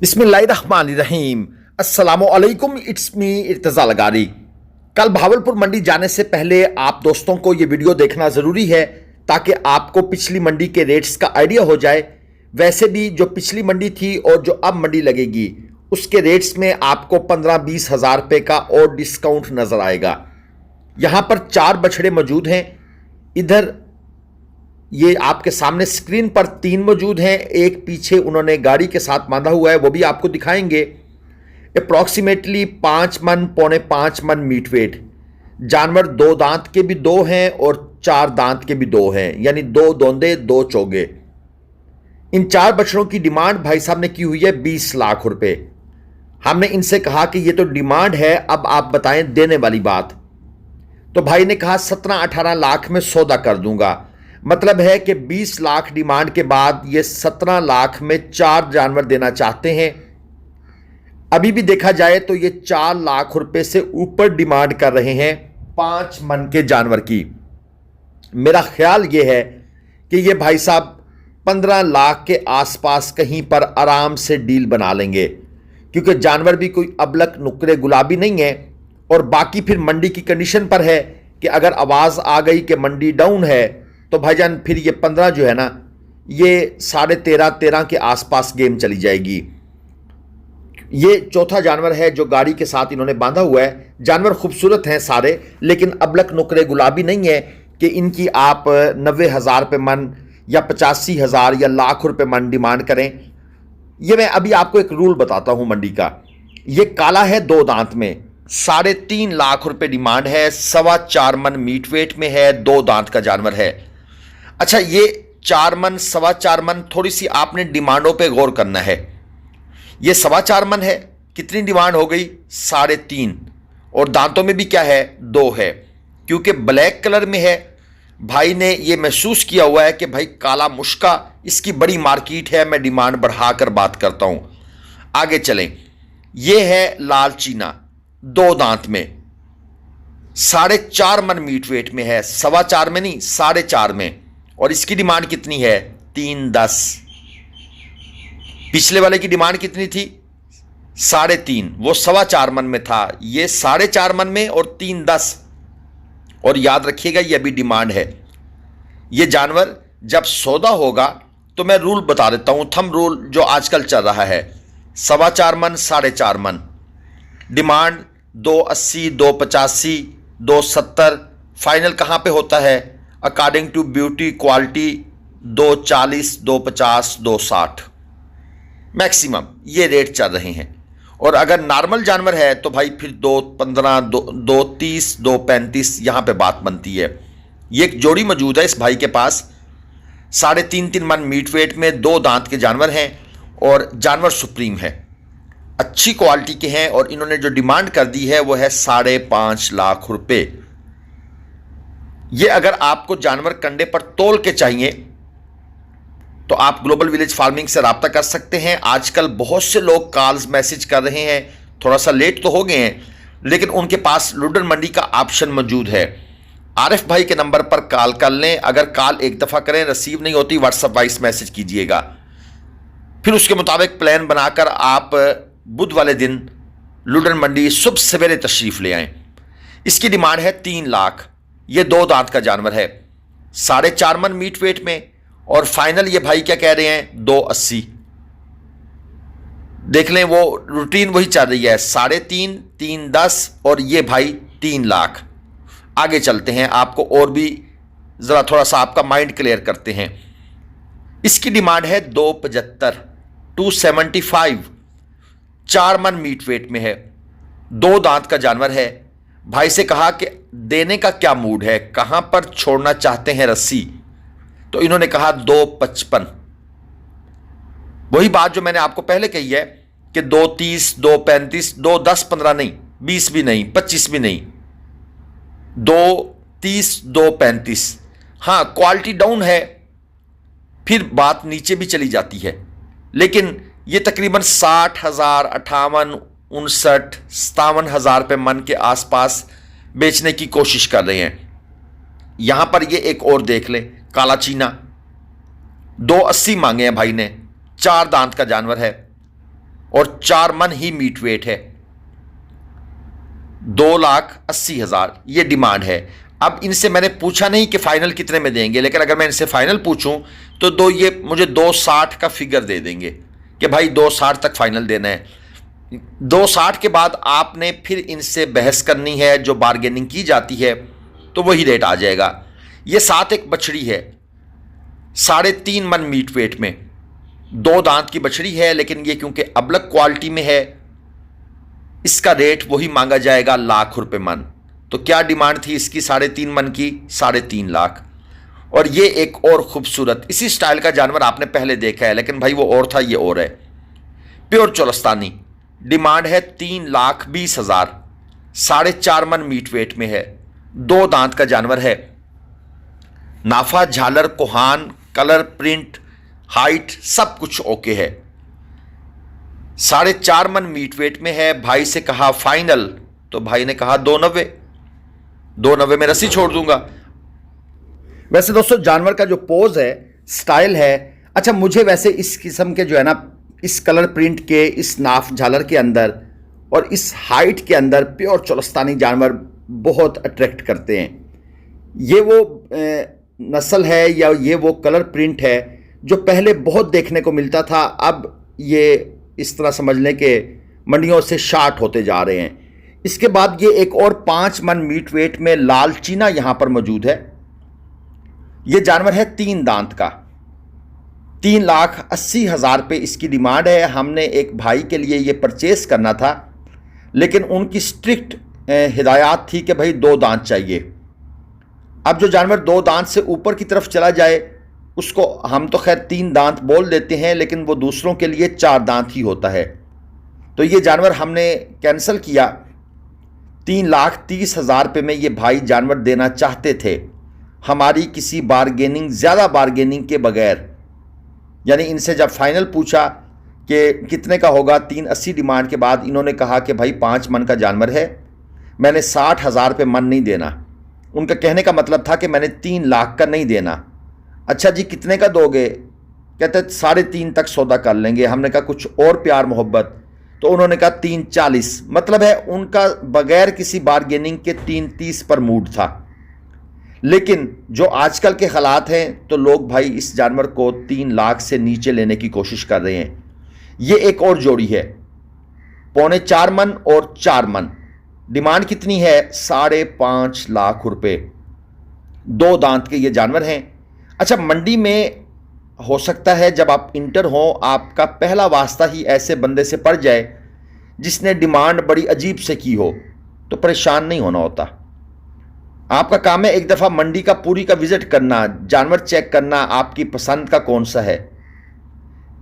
बिस्मिल्लाहिर्रहमानिर्रहीम। अस्सलामुअलैकुम, it's me Irtaza लगारी। कल भावलपुर मंडी जाने से पहले आप दोस्तों को ये वीडियो देखना ज़रूरी है ताकि आपको पिछली मंडी के रेट्स का आइडिया हो जाए। वैसे भी जो पिछली मंडी थी और जो अब मंडी लगेगी उसके रेट्स में आपको 15-20 हज़ार रुपये का और डिस्काउंट नज़र आएगा। यहाँ पर 4 बछड़े मौजूद हैं। इधर ये आपके सामने स्क्रीन पर 3 मौजूद हैं, एक पीछे उन्होंने गाड़ी के साथ बांधा हुआ है, वो भी आपको दिखाएंगे। अप्रॉक्सीमेटली 5 मन पौने 5 मन मीट वेट। जानवर 2 दांत के भी 2 हैं और 4 दांत के भी 2 हैं, यानी 2 दोंदे 2 चोगे। इन 4 बछड़ों की डिमांड भाई साहब ने की हुई है 20 लाख रुपए। हमने इनसे कहा कि ये तो डिमांड है, अब आप बताएं देने वाली बात। तो भाई ने कहा 17-18 लाख में सौदा कर दूंगा। मतलब है कि 20 लाख डिमांड के बाद ये 17 लाख में 4 जानवर देना चाहते हैं। अभी भी देखा जाए तो ये 4 लाख रुपए से ऊपर डिमांड कर रहे हैं 5 मन के जानवर की। मेरा ख्याल ये है कि ये भाई साहब 15 लाख के आसपास कहीं पर आराम से डील बना लेंगे, क्योंकि जानवर भी कोई अबलक नुकरे गुलाबी नहीं है। और बाकी फिर मंडी की कंडीशन पर है कि अगर आवाज़ आ गई कि मंडी डाउन है तो भाईजान फिर ये 15 जो है ना, ये 13.5 के आसपास गेम चली जाएगी। ये चौथा जानवर है जो गाड़ी के साथ इन्होंने बांधा हुआ है। जानवर खूबसूरत हैं सारे, लेकिन अबलक नुकरे गुलाबी नहीं है कि इनकी आप 90,000 रुपये मन या 85,000 या लाख रुपए मन डिमांड करें। ये मैं अभी आपको एक रूल बताता हूं मंडी का। ये काला है 2 दांत में, 3.5 लाख रुपए डिमांड है, 4.25 मन मीट वेट में है, 2 दांत का जानवर है। अच्छा, ये 4 मन 4.25 मन थोड़ी सी आपने डिमांडों पे गौर करना है। ये 4.25 मन है, कितनी डिमांड हो गई? 3.5। और दांतों में भी क्या है? 2 है, क्योंकि ब्लैक कलर में है। भाई ने ये महसूस किया हुआ है कि भाई काला मुश्का इसकी बड़ी मार्केट है, मैं डिमांड बढ़ाकर बात करता हूं। आगे चलें। ये है लाल चीना, 2 दांत में, 4.5 मन मीट वेट में है, 4.25 में नहीं 4.5 में। और इसकी डिमांड कितनी है? 3.10। पिछले वाले की डिमांड कितनी थी? 3.5। वो 4.25 मन में था, ये 4.5 मन में और 3.10। और याद रखिएगा ये अभी डिमांड है। ये जानवर जब सौदा होगा तो मैं रूल बता देता हूं, थंब रूल जो आजकल चल रहा है। 4.25 मन 4.5 मन डिमांड, 2.80, 2.85, 2.70। फाइनल कहां पे होता है? According to beauty quality 2.40, 2.50, 2.60 maximum ये रेट चल रहे हैं। और अगर नॉर्मल जानवर है तो भाई फिर 2.15, 2.30, 2.35 यहां पे बात बनती है। ये एक जोड़ी मौजूद है इस भाई के पास, 3.5 मन मीट वेट में, 2 दांत के जानवर हैं और जानवर सुप्रीम है, अच्छी क्वालिटी के हैं। और इन्होंने जो डिमांड कर दी है वो है 5.5 लाख रुपए। ये अगर आपको जानवर कंडे पर तोल के चाहिए तो आप ग्लोबल विलेज फार्मिंग से रब्ता कर सकते हैं। आजकल बहुत से लोग कॉल्स मैसेज कर रहे हैं, थोड़ा सा लेट तो हो गए हैं, लेकिन उनके पास लुडन मंडी का ऑप्शन मौजूद है। आरिफ भाई के नंबर पर कॉल कर लें। अगर कॉल एक दफ़ा करें रिसीव नहीं होती, व्हाट्सएप वॉइस मैसेज कीजिएगा, फिर उसके मुताबिक प्लान बनाकर आप बुध वाले दिन लुडन मंडी सुबह सवेरे तशरीफ़ ले आएँ। इसकी डिमांड है 3 लाख। ये 2 दांत का जानवर है, 4.5 मन मीट वेट में। और फाइनल ये भाई क्या कह रहे हैं? 2.80। देख लें, वो रूटीन वही चल रही है, 3.5, 3.10 और ये भाई 3 लाख। आगे चलते हैं, आपको और भी ज़रा थोड़ा सा आपका माइंड क्लियर करते हैं। इसकी डिमांड है 2.75, 2.75, 4 मन मीट वेट में है, 2 दांत का जानवर है। भाई से कहा कि देने का क्या मूड है, कहां पर छोड़ना चाहते हैं रस्सी? तो इन्होंने कहा 2.55। वही बात जो मैंने आपको पहले कही है कि 2.30, 2.35, 2.10, 15 नहीं, 20 भी नहीं, 25 भी नहीं, 2.30, 2.35। हाँ, क्वालिटी डाउन है, फिर बात नीचे भी चली जाती है। लेकिन ये तकरीबन 60,000, 58, 59, 57,000 रुपये मन के आसपास बेचने की कोशिश कर रहे हैं। यहां पर ये एक और देख लें, काला चीना 2.80 मांगे हैं भाई ने, 4 दांत का जानवर है। और 4 मन ही मीट वेट है। 2,80,000 ये डिमांड है। अब इनसे मैंने पूछा नहीं कि फाइनल कितने में देंगे, लेकिन अगर मैं इनसे फाइनल पूछूं तो ये मुझे 2,60 का फिगर दे देंगे कि भाई 2,60 तक फाइनल देना है। 2,60 के बाद आपने फिर इनसे बहस करनी है, जो बार्गेनिंग की जाती है तो वही रेट आ जाएगा। ये 7 एक बछड़ी है, 3.5 मन मीट वेट में, 2 दांत की बछड़ी है, लेकिन ये क्योंकि अबलग क्वालिटी में है, इसका रेट वही मांगा जाएगा ₹1,00,000 मन। तो क्या डिमांड थी इसकी? 3.5 मन की 3.5 लाख। और ये एक और खूबसूरत इसी स्टाइल का जानवर आपने पहले देखा है, लेकिन भाई वो और था, ये और है। प्योर चोलस्तानी, डिमांड है 3,20,000, 4.5 मन मीट वेट में है, 2 दांत का जानवर है। नाफा, झालर, कोहान, कलर, प्रिंट, हाइट सब कुछ ओके है। 4.5 मन मीट वेट में है। भाई से कहा फाइनल, तो भाई ने कहा 290 में रस्सी छोड़ दूंगा। वैसे दोस्तों जानवर का जो पोज है, स्टाइल है, अच्छा मुझे वैसे इस किस्म के जो है ना, इस कलर प्रिंट के, इस नाफ झालर के अंदर और इस हाइट के अंदर प्योर चोलस्तानी जानवर बहुत अट्रैक्ट करते हैं। ये वो नस्ल है या ये वो कलर प्रिंट है जो पहले बहुत देखने को मिलता था, अब ये इस तरह समझ लें कि मंडियों से शार्ट होते जा रहे हैं। इसके बाद ये एक और 5 मन मीट वेट में लाल चीना यहां पर मौजूद है। ये जानवर है 3 दांत का, 3,80,000 रुपये इसकी डिमांड है। हमने एक भाई के लिए ये परचेस करना था, लेकिन उनकी स्ट्रिक्ट हिदायत थी कि भाई 2 दांत चाहिए। अब जो जानवर 2 दांत से ऊपर की तरफ चला जाए उसको हम तो खैर 3 दांत बोल देते हैं, लेकिन वो दूसरों के लिए 4 दांत ही होता है। तो ये जानवर हमने कैंसिल किया। 3,30,000 रुपये में ये भाई जानवर देना चाहते थे, हमारी किसी बार्गेनिंग, ज़्यादा बार्गेनिंग के बगैर। यानी इनसे जब फाइनल पूछा कि कितने का होगा, 380 डिमांड के बाद इन्होंने कहा कि भाई 5 मन का जानवर है, मैंने 60,000 रुपये मन नहीं देना। उनका कहने का मतलब था कि मैंने 3 लाख का नहीं देना। अच्छा जी कितने का दोगे? कहते 3.5 तक सौदा कर लेंगे। हमने कहा कुछ और प्यार मोहब्बत, तो उन्होंने कहा 3.40। मतलब है उनका बगैर किसी बार्गेनिंग के 3.30 पर मूड था। लेकिन जो आजकल के हालात हैं तो लोग भाई इस जानवर को 3 लाख से नीचे लेने की कोशिश कर रहे हैं। ये एक और जोड़ी है, 4.25 मन और 4 मन। डिमांड कितनी है? 5.5 लाख रुपए। 2 दांत के ये जानवर हैं। अच्छा मंडी में हो सकता है जब आप इंटर हो आपका पहला वास्ता ही ऐसे बंदे से पड़ जाए जिसने डिमांड बड़ी अजीब से की हो, तो परेशान नहीं होना होता। आपका काम है एक दफ़ा मंडी का पूरी का विज़िट करना, जानवर चेक करना आपकी पसंद का कौन सा है।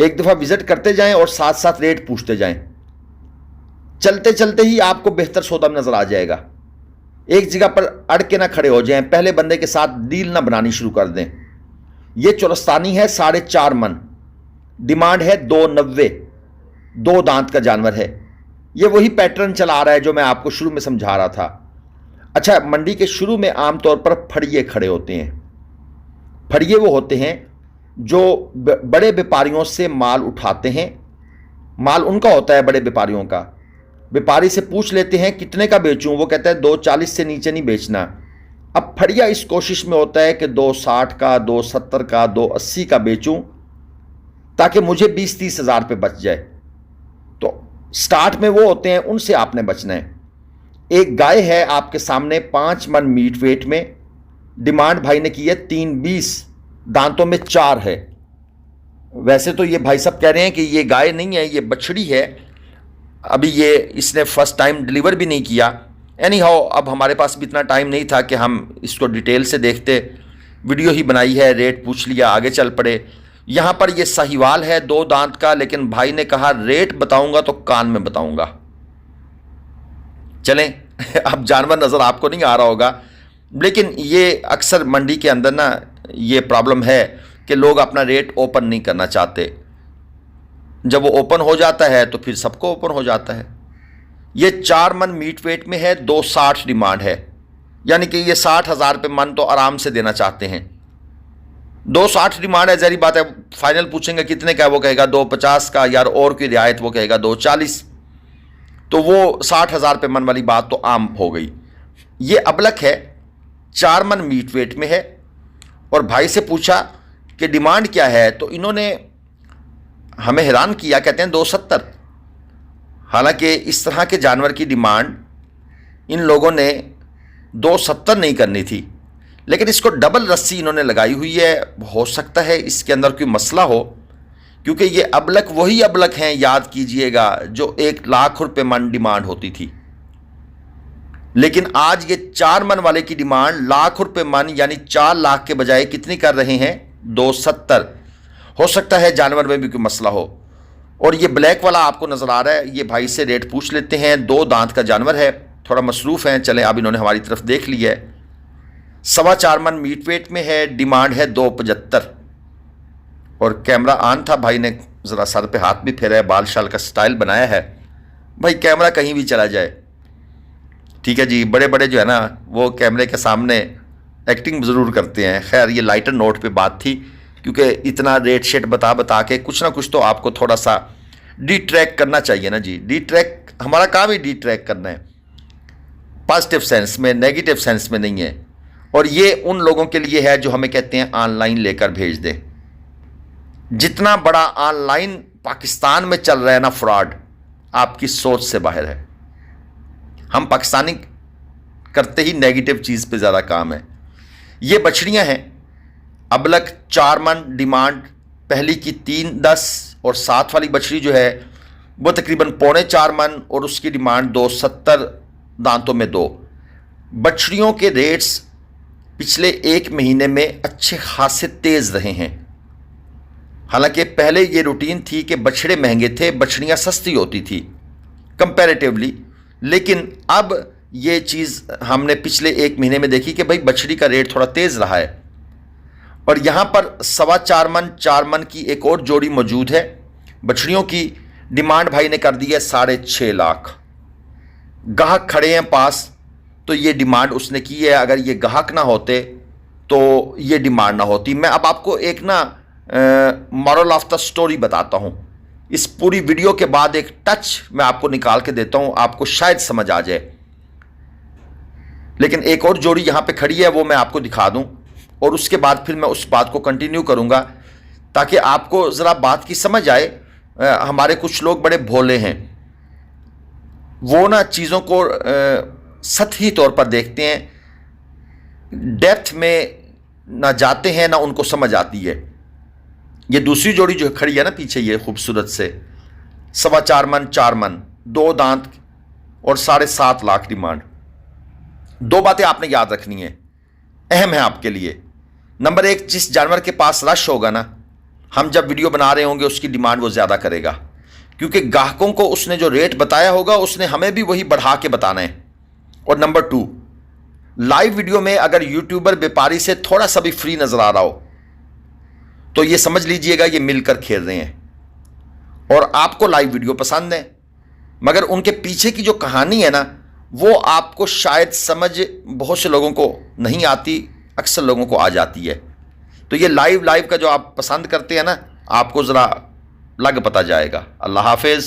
एक दफ़ा विज़िट करते जाएं और साथ साथ रेट पूछते जाएं। चलते चलते ही आपको बेहतर सौदा नज़र आ जाएगा। एक जगह पर अड़ के ना खड़े हो जाएं, पहले बंदे के साथ डील ना बनानी शुरू कर दें। ये चोलस्तानी है, 4.5 मन, डिमांड है 290, 2 दांत का जानवर है। ये वही पैटर्न चला रहा है जो मैं आपको शुरू में समझा रहा था। अच्छा मंडी के शुरू में आमतौर पर फड़िए खड़े होते हैं। फड़िए वो होते हैं जो बड़े व्यापारियों से माल उठाते हैं। माल उनका होता है, बड़े व्यापारियों का। व्यापारी से पूछ लेते हैं कितने का बेचूं, वो कहता है 240 से नीचे नहीं बेचना। अब फड़िया इस कोशिश में होता है कि 260 का, 270 का, 280 का बेचूं ताकि मुझे 20-30 हज़ार रुपये बच जाए। तो स्टार्ट में वो होते हैं, उनसे आपने बचना है। एक गाय है आपके सामने 5 मन मीट वेट में, डिमांड भाई ने की है 320, दांतों में 4 है। वैसे तो ये भाई साहब कह रहे हैं कि ये गाय नहीं है, ये बछड़ी है। अभी ये इसने फर्स्ट टाइम डिलीवर भी नहीं किया। एनी हाउ अब हमारे पास भी इतना टाइम नहीं था कि हम इसको डिटेल से देखते, वीडियो ही बनाई है, रेट पूछ लिया, आगे चल पड़े। यहाँ पर ये साहिवाल है 2 दांत का, लेकिन भाई ने कहा रेट बताऊंगा तो कान में बताऊंगा। चलें अब जानवर नज़र आपको नहीं आ रहा होगा, लेकिन ये अक्सर मंडी के अंदर ना ये प्रॉब्लम है कि लोग अपना रेट ओपन नहीं करना चाहते। जब वो ओपन हो जाता है तो फिर सबको ओपन हो जाता है। ये 4 मन मीट वेट में है, 260 डिमांड है, यानी कि ये 60,000 रुपये मन तो आराम से देना चाहते हैं। 260 डिमांड है, जहरी बात है, फाइनल पूछेंगे कितने का, वो कहेगा 250 का, यार और की रियायत, वो कहेगा 240। तो वो 60,000 रुपये मन वाली बात तो आम हो गई। ये अबलक है, 4 मन मीट वेट में है। और भाई से पूछा कि डिमांड क्या है, तो इन्होंने हमें हैरान किया, कहते हैं 270। हालांकि इस तरह के जानवर की डिमांड इन लोगों ने 270 नहीं करनी थी, लेकिन इसको डबल रस्सी इन्होंने लगाई हुई है। हो सकता है इसके अंदर कोई मसला हो, क्योंकि ये अबलक वही अबलक हैं, याद कीजिएगा, जो 1 लाख रुपये मन डिमांड होती थी। लेकिन आज ये 4 मन वाले की डिमांड लाख रुपये मन, यानी 4 लाख के बजाय कितनी कर रहे हैं, 270। हो सकता है जानवर में भी कोई मसला हो। और ये ब्लैक वाला आपको नजर आ रहा है, ये भाई से रेट पूछ लेते हैं। 2 दांत का जानवर है, थोड़ा मसरूफ है, चलें अब इन्होंने हमारी तरफ देख लिया है। 4.25 मन मीट वेट में है, डिमांड है 275। और कैमरा ऑन था, भाई ने ज़रा सर पे हाथ भी फेरा है, बाल शाल का स्टाइल बनाया है। भाई कैमरा कहीं भी चला जाए, ठीक है जी, बड़े बड़े जो है ना वो कैमरे के सामने एक्टिंग ज़रूर करते हैं। खैर ये लाइटर नोट पे बात थी, क्योंकि इतना रेट शेट बता बता के कुछ ना कुछ तो आपको थोड़ा सा डी ट्रैक करना चाहिए ना जी। डी ट्रैक, हमारा काम ही डी ट्रैक करना है, पॉजिटिव सेंस में, नेगेटिव सेंस में नहीं है। और ये उन लोगों के लिए है जो हमें कहते हैं ऑनलाइन लेकर भेज दें। जितना बड़ा ऑनलाइन पाकिस्तान में चल रहा है ना फ्रॉड, आपकी सोच से बाहर है। हम पाकिस्तानी करते ही नेगेटिव चीज़ पे ज़्यादा काम है। ये बछड़ियाँ हैं, अबलक 4 मन डिमांड, पहली की 310 और 7 वाली बछड़ी जो है वो तकरीबन 3.25 मन और उसकी डिमांड 270, दांतों में 2। बछड़ियों के रेट्स पिछले 1 महीने में अच्छे खासे तेज़ रहे हैं। हालांकि पहले ये रूटीन थी कि बछड़े महंगे थे, बछड़ियाँ सस्ती होती थी कंपैरेटिवली, लेकिन अब ये चीज़ हमने पिछले 1 महीने में देखी कि भाई बछड़ी का रेट थोड़ा तेज़ रहा है। और यहाँ पर 4.25 मन 4 मन की एक और जोड़ी मौजूद है। बछड़ियों की डिमांड भाई ने कर दी है 6.5 लाख। गाहक खड़े हैं पास, तो ये डिमांड उसने की है। अगर ये गाहक ना होते तो ये डिमांड ना होती। मैं अब आपको एक ना मॉरल ऑफ द स्टोरी बताता हूँ। इस पूरी वीडियो के बाद एक टच मैं आपको निकाल के देता हूँ, आपको शायद समझ आ जाए। लेकिन एक और जोड़ी यहाँ पे खड़ी है, वो मैं आपको दिखा दूँ और उसके बाद फिर मैं उस बात को कंटिन्यू करूँगा, ताकि आपको ज़रा बात की समझ आए। हमारे कुछ लोग बड़े भोले हैं, वो ना चीज़ों को सतही तौर पर देखते हैं, डेप्थ में ना जाते हैं, ना उनको समझ आती है। ये दूसरी जोड़ी जो खड़ी है ना पीछे, ये खूबसूरत से 4.25 मन 4 मन, 2 दांत और 7.5 लाख डिमांड। 2 बातें आपने याद रखनी है, अहम है आपके लिए। नंबर 1, जिस जानवर के पास रश होगा ना, हम जब वीडियो बना रहे होंगे उसकी डिमांड वो ज़्यादा करेगा, क्योंकि ग्राहकों को उसने जो रेट बताया होगा उसने हमें भी वही बढ़ा के बताना है। और नंबर 2, लाइव वीडियो में अगर यूट्यूबर व्यापारी से थोड़ा सा भी फ्री नजर आ रहा हो तो ये समझ लीजिएगा ये मिलकर खेल रहे हैं। और आपको लाइव वीडियो पसंद है, मगर उनके पीछे की जो कहानी है ना वो आपको शायद समझ बहुत से लोगों को नहीं आती, अक्सर लोगों को आ जाती है। तो ये लाइव का जो आप पसंद करते हैं ना, आपको ज़रा लग पता जाएगा। अल्लाह हाफिज़।